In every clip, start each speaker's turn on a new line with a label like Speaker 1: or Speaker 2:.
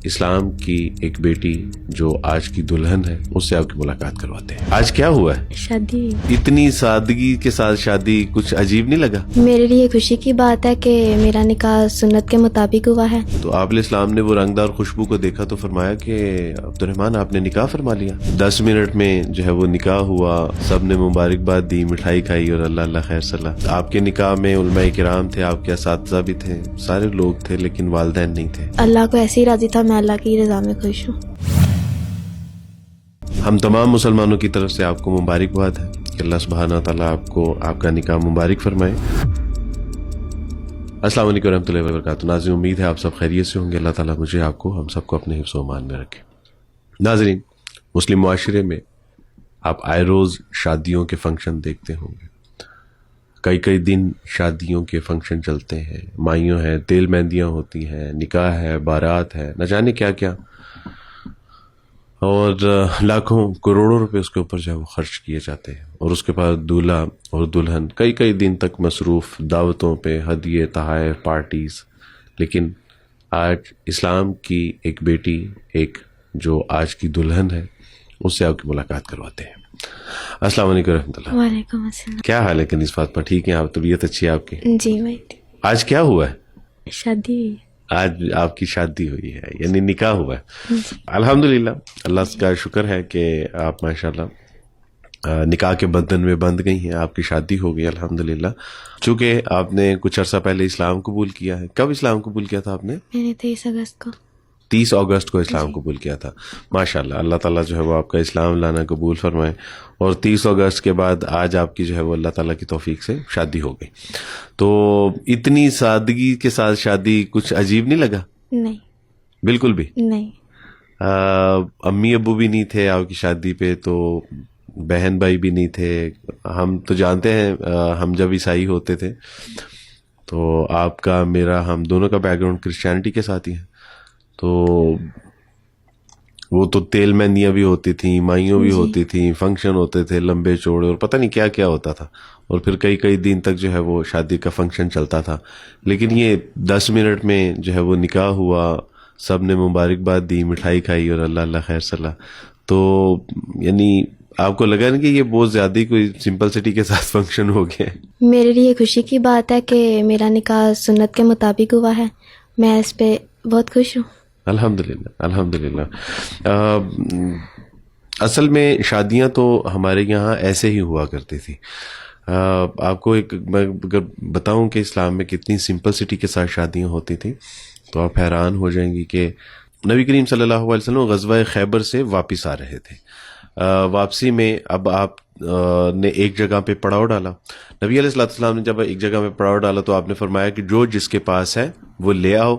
Speaker 1: اسلام کی ایک بیٹی جو آج کی دلہن ہے اس سے آپ کی ملاقات کرواتے ہیں. آج کیا ہوا ہے؟
Speaker 2: شادی.
Speaker 1: اتنی سادگی کے ساتھ شادی کچھ عجیب نہیں لگا؟
Speaker 2: میرے لیے خوشی کی بات ہے کہ میرا نکاح سنت کے مطابق ہوا ہے.
Speaker 1: تو آپ علیہ السلام نے وہ رنگدار خوشبو کو دیکھا تو فرمایا کہ عبد الرحمن آپ نے نکاح فرما لیا. 10 منٹ میں جو ہے وہ نکاح ہوا، سب نے مبارکباد دی، مٹھائی کھائی اور اللہ اللہ خیر صلاح. آپ کے نکاح میں علماء کرام تھے، آپ کے اساتذہ بھی تھے، سارے لوگ تھے، لیکن والدین نہیں تھے.
Speaker 2: اللہ کو ایسے ہی راضی تھا، میں اللہ کی رضا میں خوش ہوں.
Speaker 1: ہم تمام مسلمانوں کی طرف سے آپ کو مبارکباد ہے کہ اللہ سبحانہ و تعالیٰ آپ کو آپ کا نکاح مبارک فرمائے. السلام علیکم ورحمۃ اللہ وبرکاتہ. ناظرین، امید ہے آپ سب خیریت سے ہوں گے. اللہ تعالیٰ مجھے، آپ کو، ہم سب کو اپنے حفظ و امان میں رکھے. ناظرین، مسلم معاشرے میں آپ آئے روز شادیوں کے فنکشن دیکھتے ہوں گے. کئی دن شادیوں کے فنکشن چلتے ہیں، مائیوں ہیں، تیل مہندیاں ہوتی ہیں، نکاح ہے، بارات ہے، نہ جانے کیا کیا، اور لاکھوں کروڑوں روپے اس کے اوپر جو ہے وہ خرچ کیے جاتے ہیں. اور اس کے بعد دولہا اور دلہن کئی دن تک مصروف دعوتوں پہ، ہدیے، تحائف، پارٹیز. لیکن آج اسلام کی ایک بیٹی، ایک جو آج کی دلہن ہے، اس سے آپ کی ملاقات کرواتے ہیں. السلام علیکم ورحمۃ اللہ.
Speaker 2: وعلیکم السلام.
Speaker 1: کیا حال ہے کنیز فاطمہ؟ ٹھیک ہیں آپ؟ طبیعت اچھی ہے آپ کی؟
Speaker 2: جی بھائی.
Speaker 1: آج کیا ہوا ہے؟
Speaker 2: شادی.
Speaker 1: آج آپ کی شادی ہوئی ہے، یعنی نکاح ہوا ہے. الحمدللہ، اللہ کا شکر ہے کہ آپ ماشاءاللہ نکاح کے بندھن میں بندھ گئی ہیں، آپ کی شادی ہو گئی الحمدللہ. چونکہ آپ نے کچھ عرصہ پہلے اسلام قبول کیا ہے. کب اسلام قبول کیا تھا آپ نے؟
Speaker 2: میں نے 23 اگست کو.
Speaker 1: 30 اگست کو اسلام قبول کیا تھا. ماشاءاللہ، اللہ تعالیٰ جو ہے وہ آپ کا اسلام لانا قبول فرمائے. اور 30 اگست کے بعد آج آپ کی جو ہے وہ اللہ تعالیٰ کی توفیق سے شادی ہو گئی. تو اتنی سادگی کے ساتھ شادی کچھ عجیب نہیں لگا؟
Speaker 2: نہیں.
Speaker 1: بالکل بھی
Speaker 2: نہیں.
Speaker 1: امی ابو بھی نہیں تھے آپ کی شادی پہ، تو بہن بھائی بھی نہیں تھے. ہم تو جانتے ہیں، ہم جب عیسائی ہوتے تھے تو آپ کا، میرا، ہم دونوں کا بیک گراؤنڈ کرسچینٹی کے ساتھ ہی ہے. تو وہ تو تیل مہندیاں بھی ہوتی تھیں، مائیوں بھی ہوتی تھیں، فنکشن ہوتے تھے لمبے چوڑے، اور پتہ نہیں کیا کیا ہوتا تھا. اور پھر کئی دن تک جو ہے وہ شادی کا فنکشن چلتا تھا. لیکن یہ 10 منٹ میں جو ہے وہ نکاح ہوا، سب نے مبارکباد دی، مٹھائی کھائی اور اللہ اللہ خیر صلاح. تو یعنی آپ کو لگا نا کہ یہ بہت زیادہ کوئی سمپل سٹی کے ساتھ فنکشن ہو گیا ہے؟
Speaker 2: میرے لیے خوشی کی بات ہے کہ میرا نکاح سنت کے مطابق ہوا ہے. میں اس پہ بہت خوش ہوں.
Speaker 1: الحمدللہ الحمدللہ. اصل میں شادیاں تو ہمارے یہاں ایسے ہی ہوا کرتی تھی. آپ کو ایک میں اگر بتاؤں کہ اسلام میں کتنی سمپل سٹی کے ساتھ شادیاں ہوتی تھیں تو آپ حیران ہو جائیں گی کہ نبی کریم صلی اللہ علیہ وسلم غزوہ خیبر سے واپس آ رہے تھے. واپسی میں اب آپ نے ایک جگہ پہ پڑاؤ ڈالا. نبی علیہ السلام نے جب ایک جگہ پہ پڑاؤ ڈالا تو آپ نے فرمایا کہ جو جس کے پاس ہے وہ لے آؤ.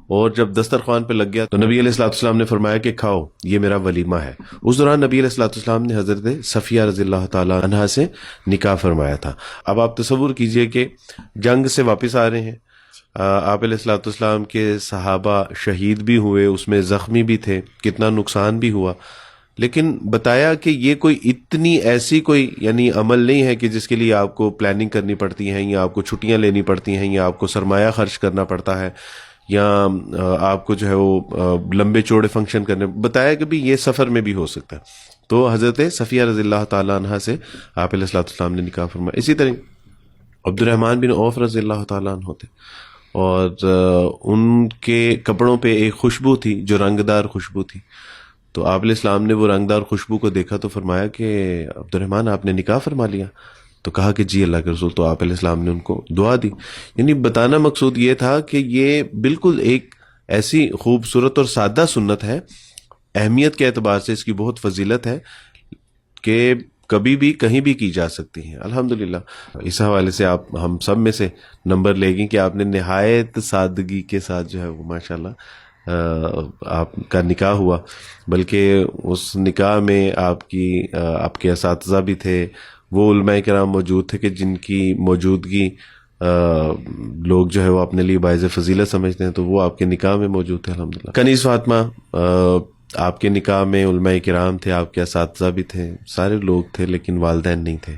Speaker 1: اور جب دسترخوان پہ لگ گیا تو نبی علیہ السلام نے فرمایا کہ کھاؤ، یہ میرا ولیمہ ہے. اس دوران نبی علیہ السلام نے حضرت صفیہ رضی اللہ تعالی عنہا سے نکاح فرمایا تھا. اب آپ تصور کیجئے کہ جنگ سے واپس آ رہے ہیں، آپ علیہ السلام کے صحابہ شہید بھی ہوئے، اس میں زخمی بھی تھے، کتنا نقصان بھی ہوا. لیکن بتایا کہ یہ کوئی اتنی ایسی کوئی یعنی عمل نہیں ہے کہ جس کے لیے آپ کو پلاننگ کرنی پڑتی ہے، یا آپ کو چھٹیاں لینی پڑتی ہیں، یا آپ کو سرمایہ خرچ کرنا پڑتا ہے، یا آپ کو جو ہے وہ لمبے چوڑے فنکشن کرنے. بتایا کہ بھی یہ سفر میں بھی ہو سکتا ہے. تو حضرت صفیہ رضی اللہ تعالیٰ عنہ سے آپ علیہ السلام نے نکاح فرمایا. اسی طرح عبد الرحمن بن عوف رضی اللہ تعالیٰ عنہ ہوتے، اور ان کے کپڑوں پہ ایک خوشبو تھی جو رنگدار خوشبو تھی. تو آپ علیہ السلام نے وہ رنگدار خوشبو کو دیکھا تو فرمایا کہ عبد الرحمن آپ نے نکاح فرما لیا. تو کہا کہ جی اللہ کے رسول. تو آپ علیہ السلام نے ان کو دعا دی. یعنی بتانا مقصود یہ تھا کہ یہ بالکل ایک ایسی خوبصورت اور سادہ سنت ہے، اہمیت کے اعتبار سے اس کی بہت فضیلت ہے کہ کبھی بھی کہیں بھی کی جا سکتی ہیں. الحمدللہ. اس حوالے سے آپ ہم سب میں سے نمبر لے گی کہ آپ نے نہایت سادگی کے ساتھ جو ہے وہ ماشاءاللہ آپ کا نکاح ہوا. بلکہ اس نکاح میں آپ کے اساتذہ بھی تھے، وہ علماء کرام موجود تھے کہ جن کی موجودگی لوگ جو ہے وہ اپنے لیے باعث فضیلت سمجھتے ہیں، تو وہ آپ کے نکاح میں موجود تھے الحمدللہ. کنیز فاطمہ، آپ کے نکاح میں علماء کرام تھے، آپ کے اساتذہ بھی تھے، سارے لوگ تھے، لیکن والدین نہیں تھے.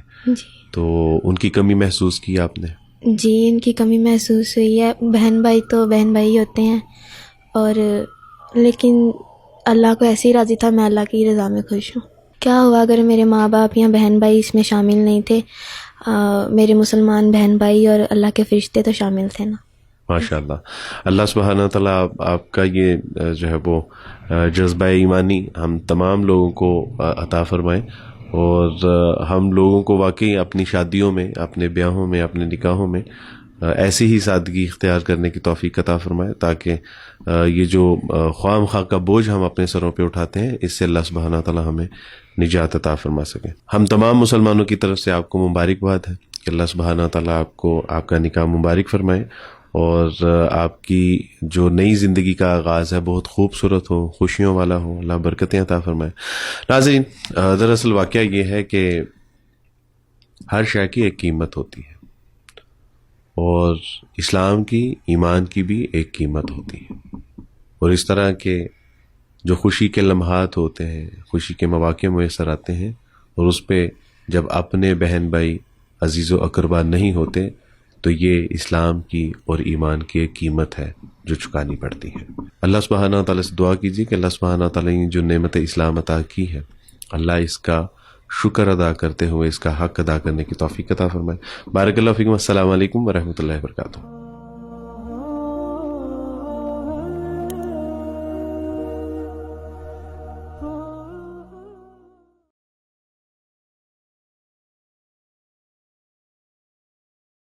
Speaker 1: تو ان کی کمی محسوس کی آپ نے؟
Speaker 2: جی، ان کی کمی محسوس ہوئی ہے. بہن بھائی تو بہن بھائی ہوتے ہیں، اور لیکن اللہ کو ایسے ہی راضی تھا، میں اللہ کی رضا میں خوش ہوں۔ کیا ہوا اگر میرے ماں باپ یا بہن بھائی اس میں شامل نہیں تھے، میرے مسلمان بہن بھائی اور اللہ کے فرشتے تو شامل تھے نا۔
Speaker 1: ماشاء اللہ، اللہ سبحانہ تعالیٰ آپ کا یہ جو ہے وہ جذبہ ایمانی ہم تمام لوگوں کو عطا فرمائے، اور ہم لوگوں کو واقعی اپنی شادیوں میں، اپنے بیاہوں میں، اپنے نکاحوں میں ایسی ہی سادگی اختیار کرنے کی توفیق عطا فرمائے، تاکہ یہ جو خواہ مخواہ کا بوجھ ہم اپنے سروں پہ اٹھاتے ہیں، اس سے اللہ سبحانہ تعالیٰ ہمیں نجات عطا فرما سکے۔ ہم تمام مسلمانوں کی طرف سے آپ کو مبارکباد ہے کہ اللہ سبحانہ تعالیٰ آپ کو آپ کا نکاح مبارک فرمائے، اور آپ کی جو نئی زندگی کا آغاز ہے بہت خوبصورت ہو، خوشیوں والا ہو، اللہ برکتیں عطا فرمائے۔ ناظرین، دراصل واقعہ یہ ہے کہ ہر شے کی ایک قیمت ہوتی ہے، اور اسلام کی، ایمان کی بھی ایک قیمت ہوتی ہے، اور اس طرح کے جو خوشی کے لمحات ہوتے ہیں، خوشی کے مواقع میسر آتے ہیں، اور اس پہ جب اپنے بہن بھائی، عزیز و اقربا نہیں ہوتے، تو یہ اسلام کی اور ایمان کی ایک قیمت ہے جو چکانی پڑتی ہے۔ اللہ سبحانہ تعالیٰ سے دعا کیجیے کہ اللہ سبحانہ تعالیٰ نے جو نعمت اسلام عطا کی ہے، اللہ اس کا شکر ادا کرتے ہوئے اس کا حق ادا کرنے کی توفیق عطا فرمائے۔ بارک اللہ فیکم۔ السلام علیکم ورحمۃ اللہ وبرکاتہ۔